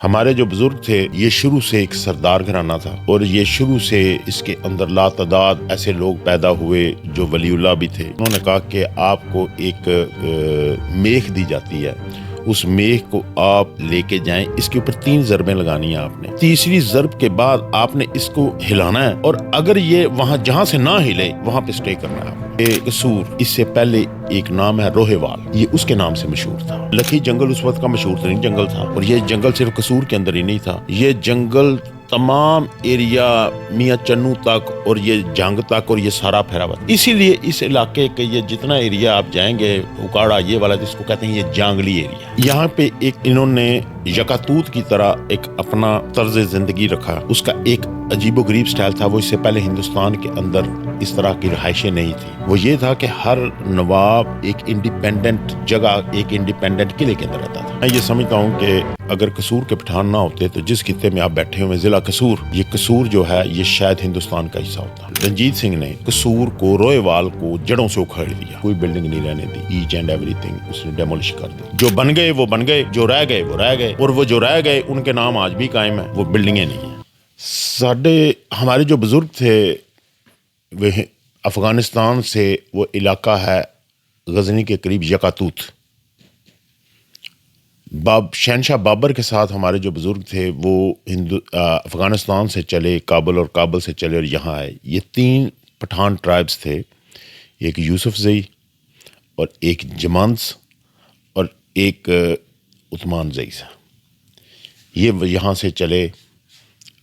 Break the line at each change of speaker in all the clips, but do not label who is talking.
ہمارے جو بزرگ تھے یہ شروع سے ایک سردار گھرانہ تھا، اور یہ شروع سے اس کے اندر لاتعداد ایسے لوگ پیدا ہوئے جو ولی اللہ بھی تھے۔ انہوں نے کہا کہ آپ کو ایک میخ دی جاتی ہے، اس میخ کو آپ لے کے جائیں، اس کے اوپر 3 ضربیں لگانی ہیں آپ نے، تیسری ضرب کے بعد آپ نے اس کو ہلانا ہے، اور اگر یہ وہاں جہاں سے نہ ہلے وہاں پہ سٹے کرنا ہے۔ قصور اس سے پہلے ایک نام ہے روہے وال، یہ اس کے نام سے مشہور تھا۔ لکھی جنگل اس وقت کا مشہور ترین جنگل تھا، اور یہ جنگل صرف قصور کے اندر ہی نہیں تھا، یہ جنگل تمام ایریا میاں چنو تک اور یہ جنگ تک اور یہ سارا پھیلا ہوا تھا۔ اسی لیے اس علاقے کے یہ جتنا ایریا آپ جائیں گے، اکاڑا یہ والا جس کو کہتے ہیں، یہ جانگلی ایریا، یہاں پہ ایک انہوں نے یکاتوت کی طرح ایک اپنا طرز زندگی رکھا۔ اس کا ایک عجیب و غریب سٹائل تھا، وہ اس سے پہلے ہندوستان کے اندر اس طرح کی رہائشیں نہیں تھی۔ وہ یہ تھا کہ ہر نواب ایک انڈیپینڈنٹ جگہ، ایک انڈیپینڈنٹ قلعے کے اندر رہتا تھا۔ میں یہ سمجھتا ہوں کہ اگر قصور کے پٹھان نہ ہوتے تو جس خطے میں آپ بیٹھے ہوئے ضلع قصور، یہ قصور جو ہے یہ شاید ہندوستان کا حصہ ہوتا۔ رنجیت سنگھ نے قصور کو، روئے وال کو جڑوں سے اکھاڑ دیا، کوئی بلڈنگ نہیں رہنے دی، ایچ اینڈ ایوری تھنگ اس نے ڈیمولش کر دی۔ جو بن گئے وہ بن گئے، جو رہ گئے وہ رہ گئے، اور وہ جو رہ گئے ان کے نام آج بھی قائم ہیں، وہ بلڈنگیں نہیں ہیں۔ ہمارے جو بزرگ تھے وہ افغانستان سے، وہ علاقہ ہے غزنی کے قریب یکاتوت۔ شہنشاہ بابر کے ساتھ ہمارے جو بزرگ تھے وہ افغانستان سے چلے کابل، اور کابل سے چلے اور یہاں آئے۔ یہ 3 پٹھان ٹرائبز تھے، ایک یوسف زئی اور ایک جمانس اور ایک عثمان زئی سے۔ یہ یہاں سے چلے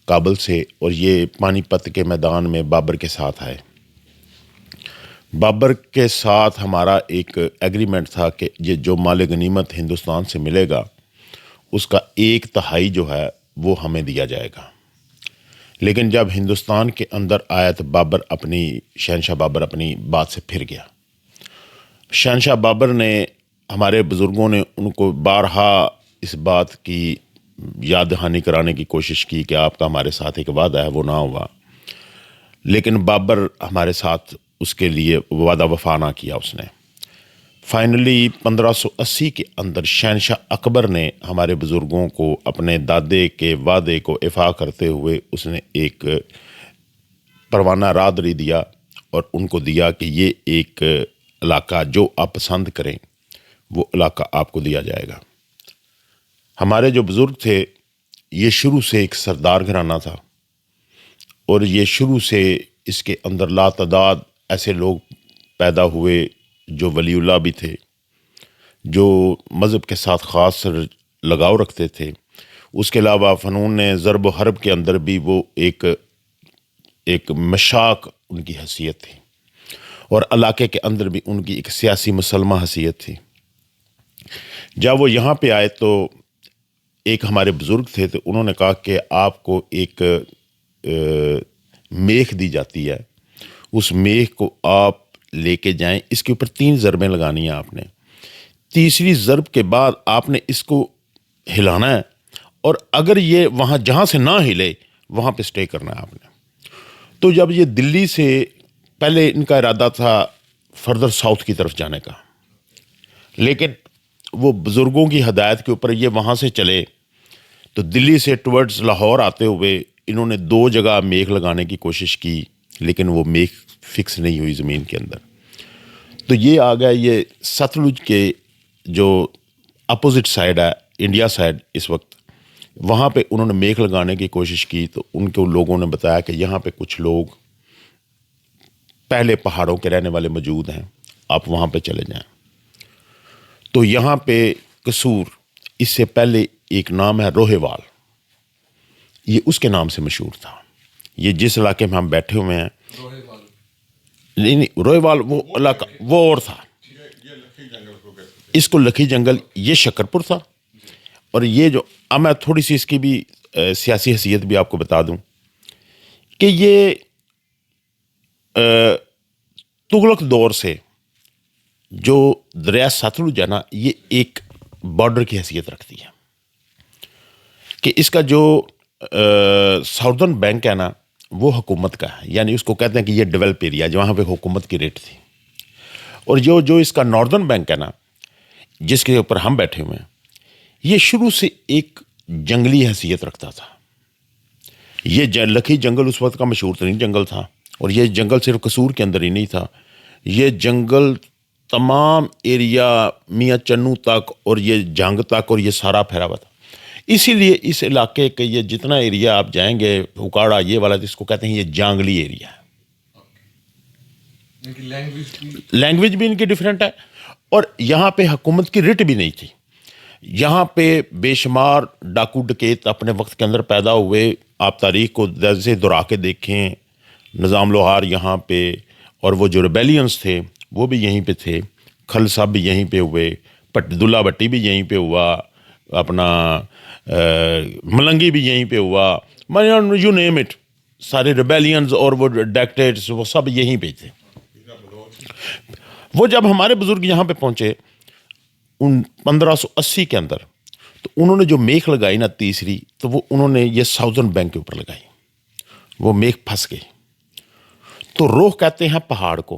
کابل سے، اور یہ پانی پت کے میدان میں بابر کے ساتھ آئے۔ بابر کے ساتھ ہمارا ایک ایگریمنٹ تھا کہ یہ جو مال غنیمت ہندوستان سے ملے گا اس کا 1/3 جو ہے وہ ہمیں دیا جائے گا۔ لیکن جب ہندوستان کے اندر آیا تو شہنشاہ بابر اپنی بات سے پھر گیا۔ شہنشاہ بابر نے، ہمارے بزرگوں نے ان کو بارہا اس بات کی یاد دہانی کرانے کی کوشش کی کہ آپ کا ہمارے ساتھ ایک وعدہ ہے، وہ نہ ہوا، لیکن بابر ہمارے ساتھ اس کے لیے وعدہ وفا نہ کیا اس نے۔ فائنلی 1580 کے اندر شہنشاہ اکبر نے ہمارے بزرگوں کو اپنے دادے کے وعدے کو ایفا کرتے ہوئے اس نے ایک پروانہ رادری دیا، اور ان کو دیا کہ یہ ایک علاقہ جو آپ پسند کریں وہ علاقہ آپ کو دیا جائے گا۔ ہمارے جو بزرگ تھے یہ شروع سے ایک سردار گھرانہ تھا، اور یہ شروع سے اس کے اندر لاتعداد ایسے لوگ پیدا ہوئے جو ولی اللہ بھی تھے، جو مذہب کے ساتھ خاص لگاؤ رکھتے تھے۔ اس کے علاوہ فنون ضرب و حرب کے اندر بھی وہ ایک مشاق ان کی حیثیت تھی، اور علاقے کے اندر بھی ان کی ایک سیاسی مسلمہ حیثیت تھی۔ جب وہ یہاں پہ آئے تو ایک ہمارے بزرگ تھے، تو انہوں نے کہا کہ آپ کو ایک میخ دی جاتی ہے، اس میخ کو آپ لے کے جائیں، اس کے اوپر 3 ضربیں لگانی ہیں آپ نے، تیسری ضرب کے بعد آپ نے اس کو ہلانا ہے، اور اگر یہ وہاں جہاں سے نہ ہلے وہاں پہ سٹے کرنا ہے آپ نے۔ تو جب یہ دلی سے، پہلے ان کا ارادہ تھا فردر ساؤتھ کی طرف جانے کا، لیکن وہ بزرگوں کی ہدایت کے اوپر یہ وہاں سے چلے، تو دلی سے ٹورڈز لاہور آتے ہوئے انہوں نے 2 جگہ میخ لگانے کی کوشش کی، لیکن وہ میخ فکس نہیں ہوئی زمین کے اندر۔ تو یہ آ گیا، یہ ستلج کے جو اپوزٹ سائڈ ہے، انڈیا سائڈ، اس وقت وہاں پہ انہوں نے میخ لگانے کی کوشش کی، تو ان کو لوگوں نے بتایا کہ یہاں پہ کچھ لوگ پہلے پہاڑوں کے رہنے والے موجود ہیں، آپ وہاں پہ چلے جائیں۔ تو یہاں پہ قصور اس سے پہلے ایک نام ہے روہے وال، یہ اس کے نام سے مشہور تھا۔ یہ جس علاقے میں ہم بیٹھے ہوئے ہیں، نہیں، روہے وال وہ علاقہ وہ اور تھا، اس کو لکھی جنگل، یہ شکرپور تھا۔ اور یہ جو اب میں تھوڑی سی اس کی بھی سیاسی حیثیت بھی آپ کو بتا دوں کہ یہ تغلق دور سے جو دریا ستلج ہے نا، یہ ایک بارڈر کی حیثیت رکھتی ہے، کہ اس کا جو ساؤدرن بینک ہے نا وہ حکومت کا ہے، یعنی اس کو کہتے ہیں کہ یہ ڈیولپ ایریا جہاں پہ حکومت کی ریٹ تھی، اور جو اس کا ناردرن بینک ہے نا جس کے اوپر ہم بیٹھے ہوئے ہیں، یہ شروع سے ایک جنگلی حیثیت رکھتا تھا. یہ لکھی جنگل اس وقت کا مشہور ترین جنگل تھا, اور یہ جنگل صرف قصور کے اندر ہی نہیں تھا, یہ جنگل تمام ایریا میاں چنو تک اور یہ جنگ تک اور یہ سارا پھیلا ہوا تھا. اسی لیے اس علاقے کے یہ جتنا ایریا آپ جائیں گے, اکاڑا یہ والا جس کو کہتے ہیں, یہ جانگلی ایریا ہے. لینگویج بھی ان کی ڈیفرنٹ ہے, اور یہاں پہ حکومت کی رٹ بھی نہیں تھی. یہاں پہ بے شمار ڈاکو ڈکیت اپنے وقت کے اندر پیدا ہوئے. آپ تاریخ کو جیسے دہرا کے دیکھیں, نظام لوہار یہاں پہ, اور وہ جو ریبیلینس تھے وہ بھی یہیں پہ تھے. کھل صاحب بھی یہیں پہ ہوئے, دلہ بٹی بھی یہیں پہ ہوا, اپنا ملنگی بھی یہیں پہ ہوا, یو نیم اٹ, سارے ریبیلینز اور وہ ڈیکٹیٹس وہ سب یہیں پہ تھے. وہ جب ہمارے بزرگ یہاں پہ پہنچے 1580 کے اندر, تو انہوں نے جو میخ لگائی نا تیسری, تو وہ انہوں نے یہ ساؤدرن بینک کے اوپر لگائی. وہ میخ پھنس گئی. تو روح کہتے ہیں پہاڑ کو,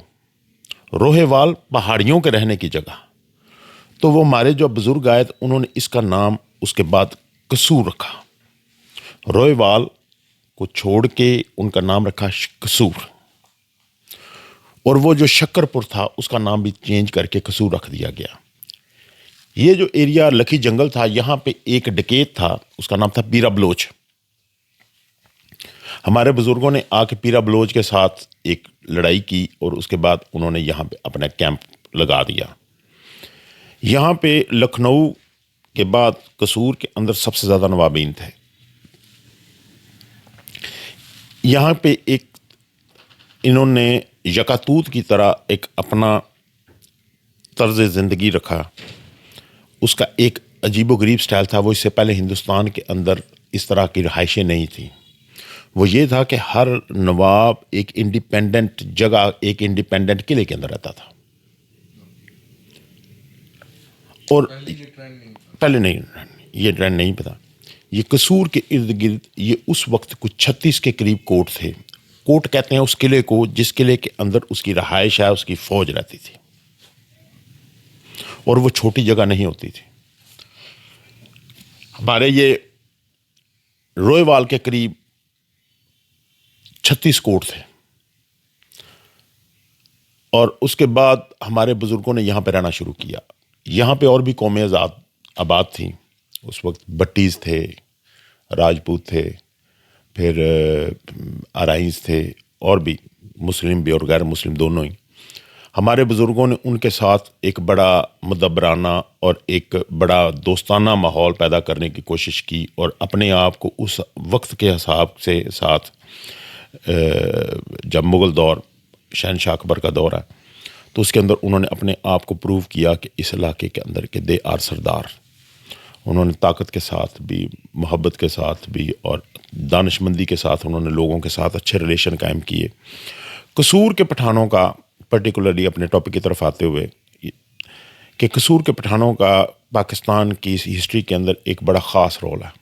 روہے وال پہاڑیوں کے رہنے کی جگہ. تو وہ ہمارے جو بزرگ آئے انہوں نے اس کا نام اس کے بعد قصور رکھا. روہے وال کو چھوڑ کے ان کا نام رکھا قصور, اور وہ جو شکر پور تھا اس کا نام بھی چینج کر کے قصور رکھ دیا گیا. یہ جو ایریا لکھی جنگل تھا, یہاں پہ ایک ڈکیت تھا, اس کا نام تھا پیرا بلوچ. ہمارے بزرگوں نے آ کے پیرا بلوچ کے ساتھ ایک لڑائی کی, اور اس کے بعد انہوں نے یہاں پہ اپنا کیمپ لگا دیا. یہاں پہ لکھنؤ کے بعد قصور کے اندر سب سے زیادہ نوابین تھے. یہاں پہ ایک انہوں نے یکاتوت کی طرح ایک اپنا طرز زندگی رکھا. اس کا ایک عجیب و غریب سٹائل تھا. وہ اس سے پہلے ہندوستان کے اندر اس طرح کی رہائشیں نہیں تھیں. وہ یہ تھا کہ ہر نواب ایک انڈیپینڈنٹ جگہ, ایک انڈیپینڈنٹ قلعے کے اندر رہتا تھا. اور پہلے نہیں, یہ ٹرینڈ نہیں پتا. یہ قصور کے ارد گرد یہ اس وقت کچھ 36 کے قریب کوٹ تھے. کوٹ کہتے ہیں اس قلعے کو جس قلعے کے اندر اس کی رہائش ہے, اس کی فوج رہتی تھی, اور وہ چھوٹی جگہ نہیں ہوتی تھی. ہمارے یہ روئے وال کے قریب 36 کوٹ تھے, اور اس کے بعد ہمارے بزرگوں نے یہاں پہ رہنا شروع کیا. یہاں پہ اور بھی قومیں آباد تھیں. اس وقت بٹیز تھے, راجپوت تھے, پھر آرائنز تھے, اور بھی مسلم بھی اور غیر مسلم دونوں ہی. ہمارے بزرگوں نے ان کے ساتھ ایک بڑا مدبرانہ اور ایک بڑا دوستانہ ماحول پیدا کرنے کی کوشش کی, اور اپنے آپ کو اس وقت کے حساب سے ساتھ جب مغل دور شہنشاہ اکبر کا دور ہے, تو اس کے اندر انہوں نے اپنے آپ کو پروو کیا کہ اس علاقے کے اندر کہ دے آر سردار. انہوں نے طاقت کے ساتھ بھی, محبت کے ساتھ بھی, اور دانش مندی کے ساتھ انہوں نے لوگوں کے ساتھ اچھے ریلیشن قائم کیے. قصور کے پٹھانوں کا پرٹیکولرلی اپنے ٹاپک کی طرف آتے ہوئے, کہ قصور کے پٹھانوں کا پاکستان کی ہسٹری کے اندر ایک بڑا خاص رول ہے.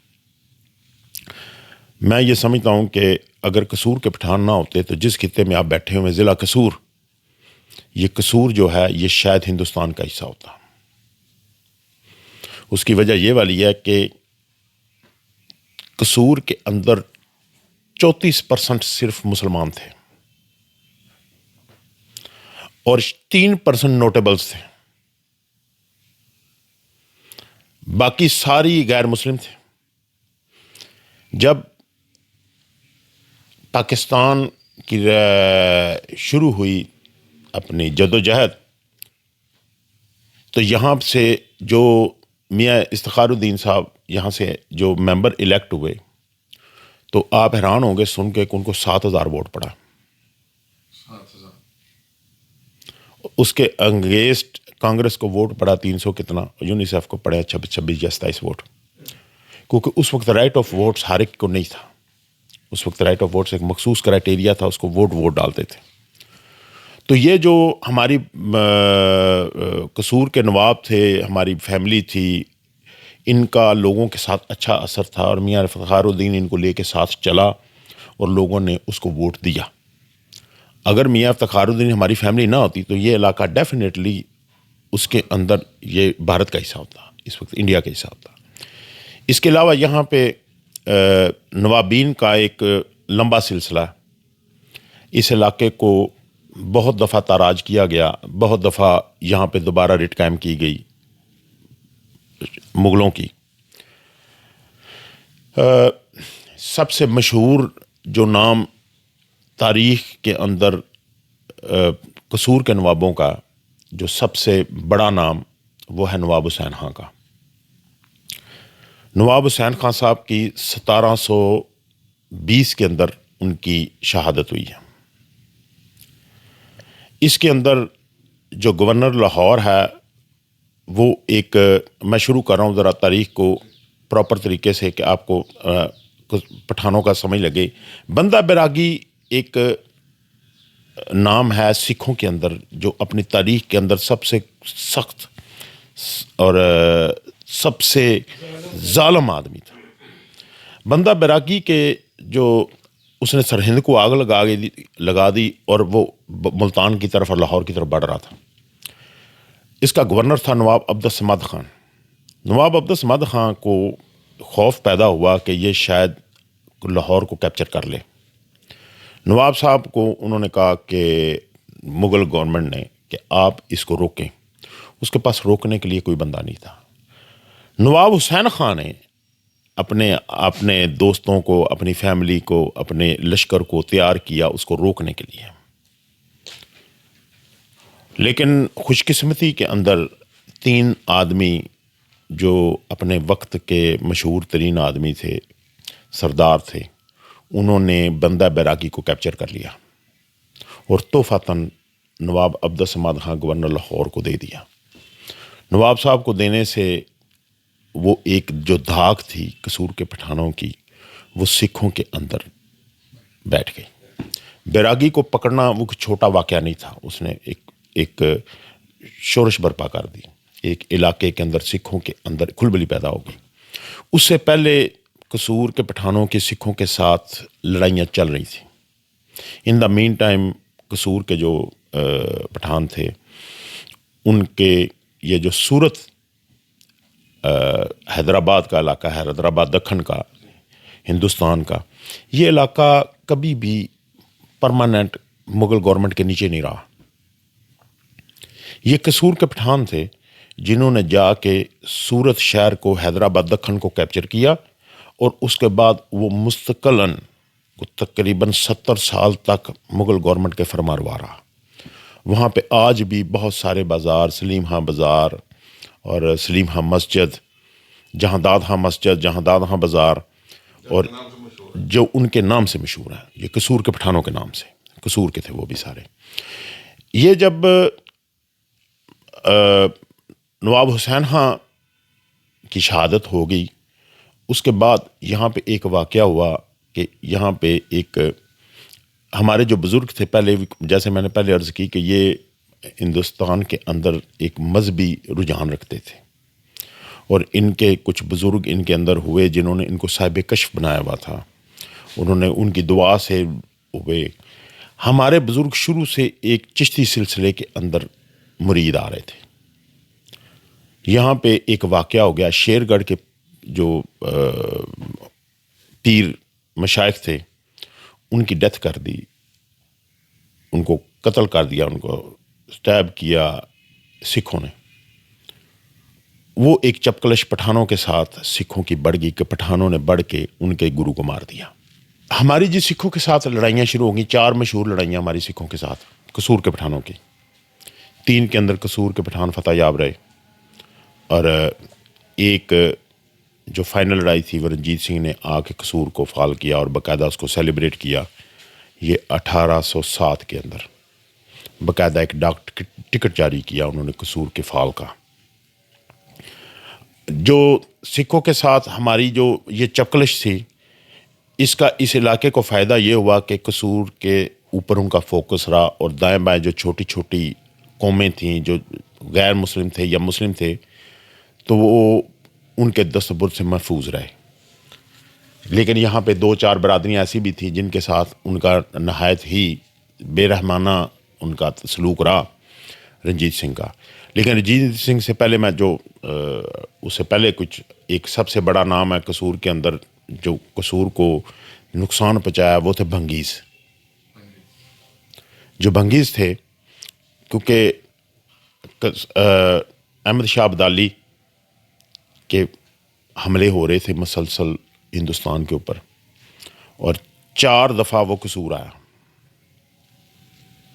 میں یہ سمجھتا ہوں کہ اگر قصور کے پٹھان نہ ہوتے تو جس خطے میں آپ بیٹھے ہوئے ضلع قصور, یہ قصور جو ہے یہ شاید ہندوستان کا حصہ ہوتا. اس کی وجہ یہ والی ہے کہ قصور کے اندر 34% صرف مسلمان تھے, اور 3% نوٹیبلز تھے, باقی ساری غیر مسلم تھے. جب پاکستان کی شروع ہوئی اپنی جدوجہد, تو یہاں سے جو میاں افتخار الدین صاحب یہاں سے جو ممبر الیکٹ ہوئے, تو آپ حیران ہوں گے سن کے کہ ان کو 7,000 ووٹ پڑا. اس کے انگیسٹ کانگریس کو ووٹ پڑا 300 کتنا, یونیسیف کو پڑے 26 یا 27 ووٹ, کیونکہ اس وقت رائٹ آف ووٹس ہر ایک کو نہیں تھا. اس وقت رائٹ آف ووٹس ایک مخصوص کرائٹیریا تھا, اس کو ووٹ ڈالتے تھے. تو یہ جو ہماری قصور کے نواب تھے, ہماری فیملی تھی, ان کا لوگوں کے ساتھ اچھا اثر تھا, اور میاں افتخار الدین ان کو لے کے ساتھ چلا, اور لوگوں نے اس کو ووٹ دیا. اگر میاں افتخار الدین ہماری فیملی نہ ہوتی تو یہ علاقہ ڈیفینیٹلی اس کے اندر یہ بھارت کا حصہ ہوتا, اس وقت انڈیا کا حصہ ہوتا. اس کے علاوہ یہاں پہ نوابین کا ایک لمبا سلسلہ ہے. اس علاقے کو بہت دفعہ تاراج کیا گیا، بہت دفعہ یہاں پہ دوبارہ ریٹ قائم کی گئی مغلوں کی. سب سے مشہور جو نام تاریخ کے اندر قصور کے نوابوں کا، جو سب سے بڑا نام، وہ ہے نواب حسین خاں کا. نواب حسین خاں صاحب کی 1720 کے اندر ان کی شہادت ہوئی ہے. اس کے اندر جو گورنر لاہور ہے وہ ایک، میں شروع کر رہا ہوں ذرا تاریخ کو پراپر طریقے سے کہ آپ کو پٹھانوں کا سمجھ لگے. بندہ بیراگی ایک نام ہے سکھوں کے اندر جو اپنی تاریخ کے اندر سب سے سخت اور سب سے ظالم آدمی تھا. بندہ بیراگی کے جو اس نے سرہند کو آگ لگا دی اور وہ ملتان کی طرف اور لاہور کی طرف بڑھ رہا تھا. اس کا گورنر تھا نواب عبد الصمد خان. نواب عبد الصمد خان کو خوف پیدا ہوا کہ یہ شاید لاہور کو کیپچر کر لے. نواب صاحب کو انہوں نے کہا کہ مغل گورنمنٹ نے کہ آپ اس کو روکیں. اس کے پاس روکنے کے لیے کوئی بندہ نہیں تھا. نواب حسین خان نے اپنے دوستوں کو، اپنی فیملی کو، اپنے لشکر کو تیار کیا اس کو روکنے کے لیے. لیکن خوش قسمتی کے اندر 3 آدمی جو اپنے وقت کے مشہور ترین آدمی تھے، سردار تھے، انہوں نے بندہ بیراگی کو کیپچر کر لیا اور تحفۃً نواب عبد الصمد خان گورنر لاہور کو دے دیا. نواب صاحب کو دینے سے وہ ایک جو دھاک تھی قصور کے پٹھانوں کی، وہ سکھوں کے اندر بیٹھ گئی. بیراگی کو پکڑنا وہ چھوٹا واقعہ نہیں تھا. اس نے ایک شورش برپا کر دی. ایک علاقے کے اندر سکھوں کے اندر کھلبلی پیدا ہو گئی. اس سے پہلے قصور کے پٹھانوں کے سکھوں کے ساتھ لڑائیاں چل رہی تھیں. ان دا مین ٹائم قصور کے جو پٹھان تھے، ان کے یہ جو سورت حیدرآباد کا علاقہ ہے، حیدرآباد دکن کا، ہندوستان کا، یہ علاقہ کبھی بھی پرماننٹ مغل گورنمنٹ کے نیچے نہیں رہا. یہ قصور کے پٹھان تھے جنہوں نے جا کے سورت شہر کو، حیدرآباد دکن کو کیپچر کیا اور اس کے بعد وہ مستقلاً تقریباً 70 سال تک مغل گورنمنٹ کے فرمانروا رہا. وہاں پہ آج بھی بہت سارے بازار، سلیم خاں بازار اور سلیم خاں مسجد، جہاں داد خاں مسجد، جہاں داد خاں بازار، اور جو ان کے نام سے مشہور ہیں، یہ قصور کے پٹھانوں کے نام سے، قصور کے تھے وہ بھی سارے. یہ جب نواب حسین خاں کی شہادت ہو گئی، اس کے بعد یہاں پہ ایک واقعہ ہوا کہ یہاں پہ ایک ہمارے جو بزرگ تھے، پہلے جیسے میں نے پہلے عرض کی کہ یہ ہندوستان کے اندر ایک مذہبی رجحان رکھتے تھے، اور ان کے کچھ بزرگ ان کے اندر ہوئے جنہوں نے ان کو صاحب کشف بنایا ہوا تھا. انہوں نے ان کی دعا سے ہوئے. ہمارے بزرگ شروع سے ایک چشتی سلسلے کے اندر مرید آ رہے تھے. یہاں پہ ایک واقعہ ہو گیا، شیر گڑھ کے جو پیر مشائخ تھے ان کی ڈیتھ کر دی، ان کو قتل کر دیا، ان کو سٹیب کیا سکھوں نے. وہ ایک چپکلش پٹھانوں کے ساتھ سکھوں کی بڑھ گئی کہ پٹھانوں نے بڑھ کے ان کے گرو کو مار دیا. ہماری جی سکھوں کے ساتھ لڑائیاں شروع ہو گئیں. 4 مشہور لڑائیاں ہماری سکھوں کے ساتھ قصور کے پٹھانوں کی. 3 کے اندر قصور کے پٹھان فتح یاب رہے، اور ایک جو فائنل لڑائی تھی وہ رنجیت سنگھ نے آ کے قصور کو فال کیا اور باقاعدہ اس کو سیلیبریٹ کیا. یہ 1807 کے اندر باقاعدہ ایک ڈاک ٹکٹ جاری کیا انہوں نے قصور کے فال کا. جو سکھوں کے ساتھ ہماری جو یہ چپکلش تھی، اس علاقے کو فائدہ یہ ہوا کہ قصور کے اوپر ان کا فوکس رہا، اور دائیں بائیں جو چھوٹی چھوٹی قومیں تھیں جو غیر مسلم تھے یا مسلم تھے، تو وہ ان کے دستبرد سے محفوظ رہے. لیکن یہاں پہ 2-4 برادریاں ایسی بھی تھیں جن کے ساتھ ان کا نہایت ہی بے رحمانہ ان کا سلوک رہا. رنجیت سنگھ کا. لیکن رنجیت سنگھ سے پہلے میں جو اس سے پہلے کچھ ایک سب سے بڑا نام ہے قصور کے اندر جو قصور کو نقصان پہنچایا وہ تھے بھنگیز. جو بھنگیز تھے کیونکہ احمد شاہ ابدالی کے حملے ہو رہے تھے مسلسل ہندوستان کے اوپر اور 4 دفعہ وہ قصور آیا.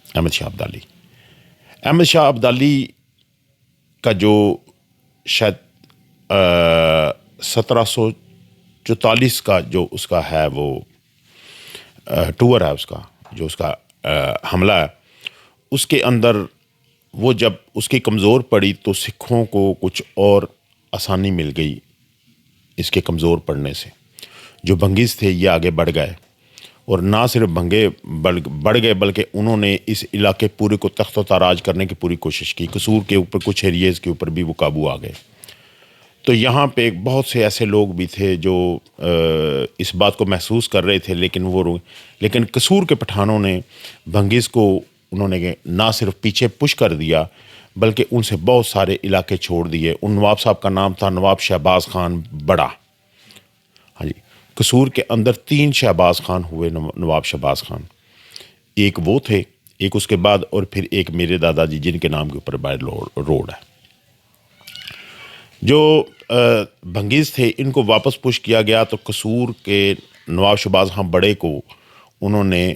احمد شاہ ابدالی کا جو شاید 1744 کا جو اس کا ہے وہ ٹور ہے اس کا جو اس کا حملہ ہے اس کے اندر وہ جب اس کی کمزور پڑی تو سکھوں کو کچھ اور آسانی مل گئی اس کے کمزور پڑنے سے. جو بھنگیز تھے یہ آگے بڑھ گئے اور نہ صرف بڑھ گئے بلکہ انہوں نے اس علاقے پورے کو تخت و تاراج کرنے کی پوری کوشش کی. قصور کے اوپر کچھ ایریز کے اوپر بھی وہ قابو آ گئے. تو یہاں پہ بہت سے ایسے لوگ بھی تھے جو اس بات کو محسوس کر رہے تھے لیکن قصور کے پٹھانوں نے بھنگیز کو انہوں نے نہ صرف پیچھے پش کر دیا بلکہ ان سے بہت سارے علاقے چھوڑ دیے. ان نواب صاحب کا نام تھا نواب شہباز خان بڑا. ہاں جی, قصور کے اندر 3 شہباز خان ہوئے نواب شہباز خان. ایک وہ تھے, ایک اس کے بعد اور پھر ایک میرے دادا جی جن کے نام کے اوپر بائی روڈ ہے. جو بھنگیز تھے ان کو واپس پش کیا گیا تو قصور کے نواب شہباز خان بڑے کو انہوں نے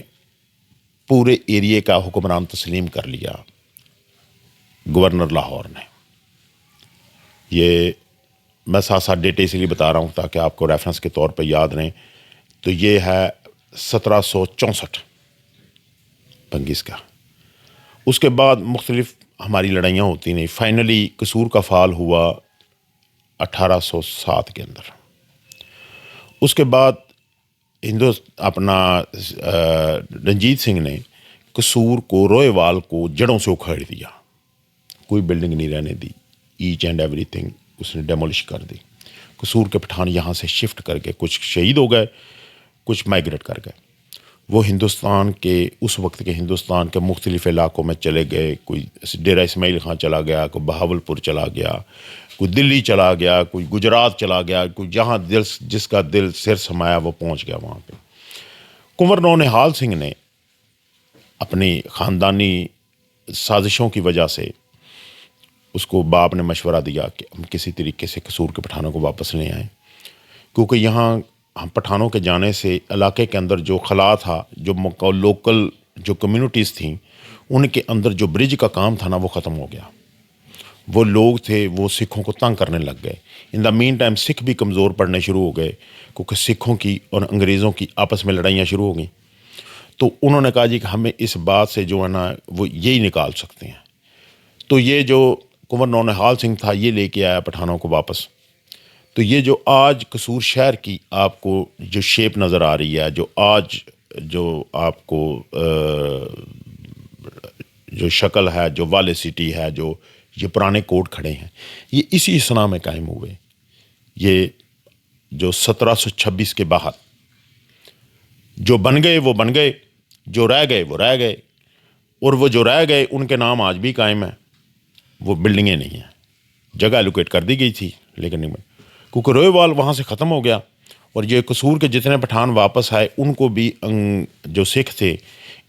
پورے ایریے کا حکمران تسلیم کر لیا گورنر لاہور نے. یہ میں ساتھ ڈیٹے اسی لیے بتا رہا ہوں تاکہ آپ کو ریفرنس کے طور پہ یاد رہیں. تو یہ ہے 1764 بھنگیز کا. اس کے بعد مختلف ہماری لڑائیاں ہوتی نہیں. فائنلی قصور کا فال ہوا 1807 کے اندر. اس کے بعد رنجیت سنگھ نے قصور کو روئے وال کو جڑوں سے اکھاڑ دیا. کوئی بلڈنگ نہیں رہنے دی. ایچ اینڈ ایوری تھنگ اس نے ڈیمولش کر دی. قصور کے پٹھان یہاں سے شفٹ کر کے کچھ شہید ہو گئے, کچھ مائگریٹ کر گئے. وہ ہندوستان کے اس وقت کے ہندوستان کے مختلف علاقوں میں چلے گئے. کوئی ڈیرہ اسماعیل خان چلا گیا, کوئی بہاول پور چلا گیا, کوئی دلی چلا گیا, کوئی گجرات چلا گیا, کوئی جہاں جس کا دل سر سمایا وہ پہنچ گیا وہاں پہ. کنور نونہال سنگھ نے اپنی خاندانی سازشوں کی وجہ سے اس کو باپ نے مشورہ دیا کہ ہم کسی طریقے سے قصور کے پٹھانوں کو واپس لے آئیں, کیونکہ یہاں ہم پٹھانوں کے جانے سے علاقے کے اندر جو خلا تھا, جو لوکل جو کمیونٹیز تھیں, ان کے اندر جو برج کا کام تھا نا وہ ختم ہو گیا. وہ لوگ تھے وہ سکھوں کو تنگ کرنے لگ گئے. ان دا مین ٹائم سکھ بھی کمزور پڑنے شروع ہو گئے کیونکہ سکھوں کی اور انگریزوں کی آپس میں لڑائیاں شروع ہو گئیں. تو انہوں نے کہا جی کہ ہمیں اس بات سے جو ہے نا وہ یہی نکال سکتے ہیں. تو یہ جو کنور نونہال سنگھ تھا یہ لے کے آیا پٹھانوں کو واپس. تو یہ جو آج قصور شہر کی آپ کو جو شیپ نظر آ رہی ہے, جو آج جو آپ کو جو شکل ہے, جو والے سٹی ہے, جو یہ پرانے کوٹ کھڑے ہیں, یہ اسی اسنا میں قائم ہوئے. یہ جو 1726 کے بعد جو بن گئے وہ بن گئے, جو رہ گئے وہ رہ گئے, اور وہ جو رہ گئے ان کے نام آج بھی قائم ہیں. وہ بلڈنگیں نہیں ہیں, جگہ الوکیٹ کر دی گئی تھی لیکن نہیں, کیونکہ روئے وال وہاں سے ختم ہو گیا. اور یہ قصور کے جتنے پٹھان واپس آئے ان کو بھی جو سکھ تھے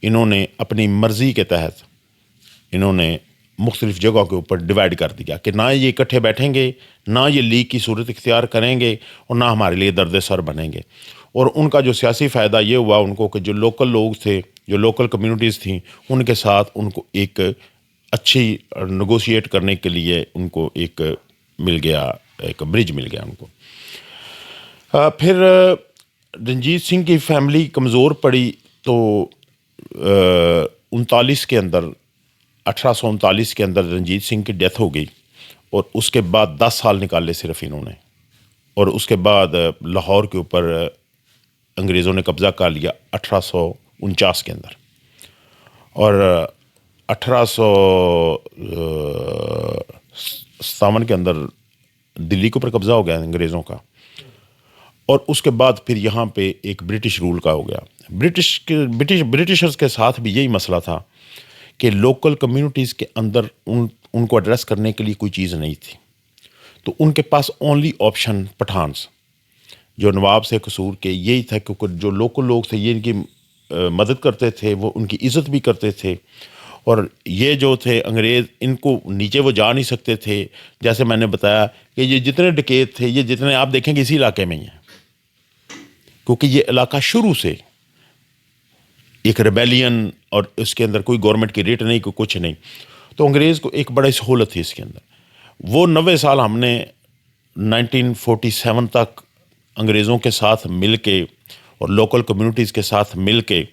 انہوں نے اپنی مرضی کے تحت انہوں نے مختلف جگہوں کے اوپر ڈیوائڈ کر دیا کہ نہ یہ اکٹھے بیٹھیں گے, نہ یہ لیگ کی صورت اختیار کریں گے, اور نہ ہمارے لیے درد سر بنیں گے. اور ان کا جو سیاسی فائدہ یہ ہوا ان کو کہ جو لوکل لوگ تھے, جو لوکل کمیونٹیز تھیں, ان کے ساتھ ان کو ایک اچھی نیگوشیٹ کرنے کے لیے ان کو ایک مل گیا, ایک برج مل گیا ان کو. پھر رنجیت سنگھ کی فیملی کمزور پڑی تو 39 کے اندر 1839 کے اندر رنجیت سنگھ کی ڈیتھ ہو گئی, اور اس کے بعد 10 سال نکالے صرف انہوں نے. اور اس کے بعد لاہور کے اوپر انگریزوں نے قبضہ کر لیا 1849 کے اندر, اور 1857 کے اندر دلی کے اوپر قبضہ ہو گیا انگریزوں کا. اور اس کے بعد پھر یہاں پہ ایک برٹش رول کا ہو گیا. برٹشرز کے ساتھ بھی یہی مسئلہ تھا کہ لوکل کمیونٹیز کے اندر ان کو ایڈریس کرنے کے لیے کوئی چیز نہیں تھی، تو ان کے پاس اونلی آپشن پٹھانس جو نواب سے قصور کے یہی تھا، کیونکہ جو لوکل لوگ تھے یہ ان کی مدد کرتے تھے، وہ ان کی عزت بھی کرتے تھے، اور یہ جو تھے انگریز ان کو نیچے وہ جا نہیں سکتے تھے۔ جیسے میں نے بتایا کہ یہ جتنے ڈکیت تھے، یہ جتنے آپ دیکھیں گے اسی علاقے میں ہی ہیں، کیونکہ یہ علاقہ شروع سے ایک ریبیلین اور اس کے اندر کوئی گورنمنٹ کی ریٹ نہیں، کوئی کچھ نہیں، تو انگریز کو ایک بڑی سہولت تھی اس کے اندر۔ وہ 90 سال ہم نے 1947 تک انگریزوں کے ساتھ مل کے اور لوکل کمیونٹیز کے ساتھ مل کے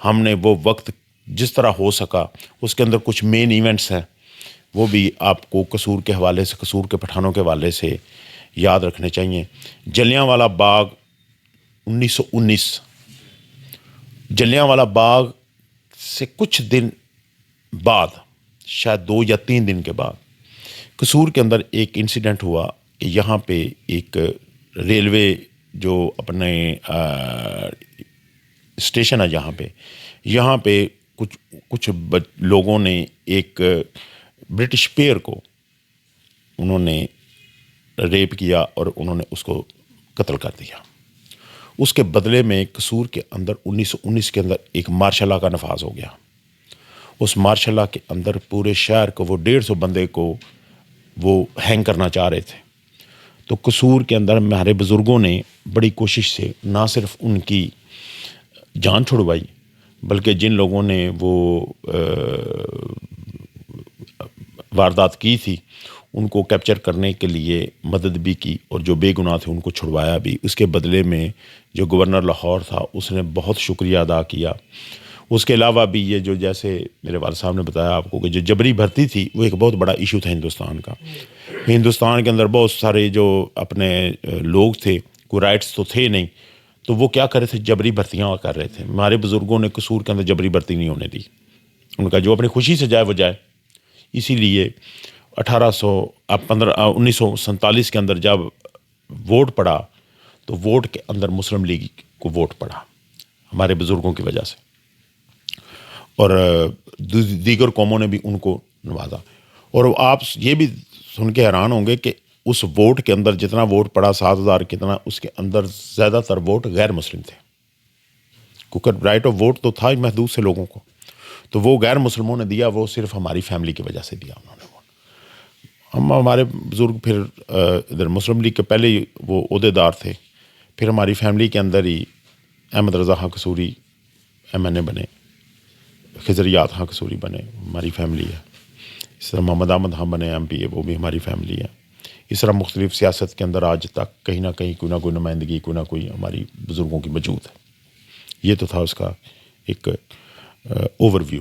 ہم نے وہ وقت جس طرح ہو سکا، اس کے اندر کچھ مین ایونٹس ہیں وہ بھی آپ کو قصور کے حوالے سے، قصور کے پٹھانوں کے حوالے سے یاد رکھنے چاہیے۔ جلیانوالہ باغ 1919، جلیانوالہ باغ سے کچھ دن بعد، شاید 2 یا 3 دن کے بعد، قصور کے اندر ایک انسیڈنٹ ہوا کہ یہاں پہ ایک ریلوے جو اپنے اسٹیشن ہے یہاں پہ کچھ لوگوں نے ایک برٹش پیئر کو انہوں نے ریپ کیا اور انہوں نے اس کو قتل کر دیا۔ اس کے بدلے میں قصور کے اندر 1919 کے اندر ایک مارشل لا کا نفاذ ہو گیا۔ اس مارشل لا کے اندر پورے شہر کو، وہ 150 بندے کو وہ ہینگ کرنا چاہ رہے تھے، تو قصور کے اندر ہمارے بزرگوں نے بڑی کوشش سے نہ صرف ان کی جان چھڑوائی، بلکہ جن لوگوں نے وہ واردات کی تھی ان کو کیپچر کرنے کے لیے مدد بھی کی، اور جو بے گناہ تھے ان کو چھڑوایا بھی۔ اس کے بدلے میں جو گورنر لاہور تھا اس نے بہت شکریہ ادا کیا۔ اس کے علاوہ بھی یہ جو، جیسے میرے والد صاحب نے بتایا آپ کو، کہ جو جبری بھرتی تھی وہ ایک بہت بڑا ایشو تھا ہندوستان کا۔ ہندوستان کے اندر بہت سارے جو اپنے لوگ تھے، کوئی رائٹس تو تھے نہیں، تو وہ کیا کر رہے تھے، جبری بھرتیاں کر رہے تھے۔ ہمارے بزرگوں نے قصور کے اندر جبری بھرتی نہیں ہونے دی، ان کا جو اپنی خوشی سے جائے وہ جائے۔ اسی لیے 1947 کے اندر جب ووٹ پڑا تو ووٹ کے اندر مسلم لیگ کو ووٹ پڑا ہمارے بزرگوں کی وجہ سے، اور دیگر قوموں نے بھی ان کو نوازا۔ اور آپ یہ بھی سن کے حیران ہوں گے کہ اس ووٹ کے اندر جتنا ووٹ پڑا 7,000 کتنا، اس کے اندر زیادہ تر ووٹ غیر مسلم تھے، کیونکہ رائٹ آف ووٹ تو تھا ہی محدود سے لوگوں کو، تو وہ غیر مسلموں نے دیا، وہ صرف ہماری فیملی کی وجہ سے دیا انہوں نے ووٹ۔ ہمارے بزرگ پھر ادھر مسلم لیگ کے پہلے ہی وہ عہدیدار تھے، پھر ہماری فیملی کے اندر ہی احمد رضا خان قصوری MNA بنے، خضریات خان قصوری بنے، ہماری فیملی ہے۔ اس طرح محمد احمد خان بنے MP، وہ بھی ہماری فیملی ہے۔ اس طرح مختلف سیاست کے اندر آج تک کہیں نہ کہیں کوئی نہ کوئی نمائندگی، کوئی نہ کوئی ہماری بزرگوں کی موجود ہے۔ یہ تو تھا اس کا ایک اوور ویو۔